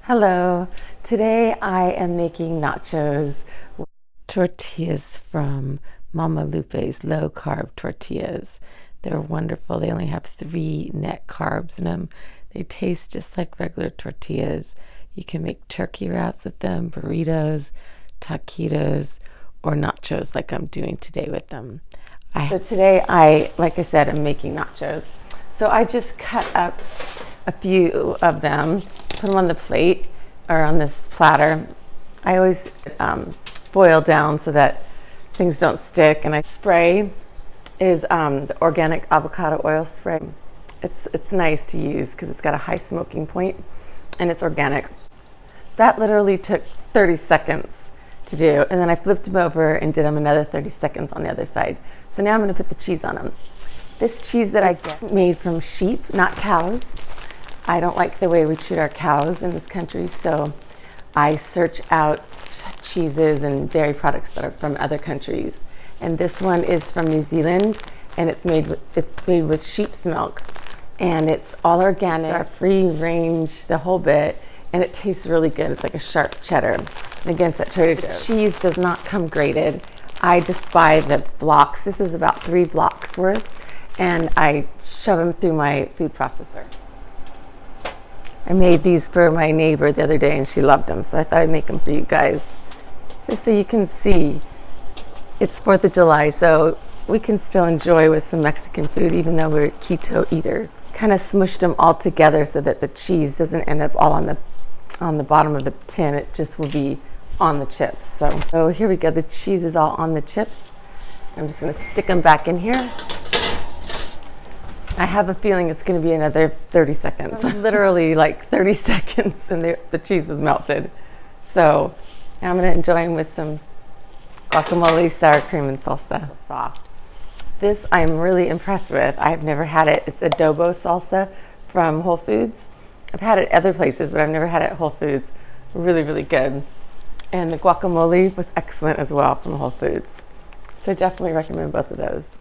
Hello, today I am making nachos with tortillas from Mama Lupe's low carb tortillas. They're wonderful. They only have 3 net carbs in them. They taste just like regular tortillas. You can make turkey wraps with them, burritos, taquitos, or nachos like I'm doing today with them. So today like I said, I'm making nachos. So I just cut up a few of them, put them on the plate or on this platter. I always boil down so that things don't stick, and I spray is the organic avocado oil spray. It's nice to use because it's got a high smoking point and it's organic. That literally took 30 seconds to do, and then I flipped them over and did them another 30 seconds on the other side. So now I'm going to put the cheese on them. This cheese that I made from sheep, not cows. I don't like the way we treat our cows in this country, so I search out cheeses and dairy products that are from other countries. And this one is from New Zealand, and it's made with sheep's milk, and it's all organic. It's our free range, the whole bit, and it tastes really good. It's like a sharp cheddar. And again, it's at Trader Joe's. Cheese does not come grated. I just buy the blocks. This is about 3 blocks worth, and I shove them through my food processor. I made these for my neighbor the other day and she loved them, so I thought I'd make them for you guys, just so you can see. It's 4th of July, so we can still enjoy with some Mexican food even though we're keto eaters. Kind of smushed them all together so that the cheese doesn't end up all on the bottom of the tin. It just will be on the chips. So here we go. The cheese is all on the chips. I'm just going to stick them back in here. I have a feeling it's going to be another 30 seconds. Literally like 30 seconds and the cheese was melted. So now I'm going to enjoy them with some guacamole, sour cream, and salsa. Soft. This I'm really impressed with. I've never had it. It's adobo salsa from Whole Foods. I've had it other places, but I've never had it at Whole Foods. Really, really good. And the guacamole was excellent as well from Whole Foods. So I definitely recommend both of those.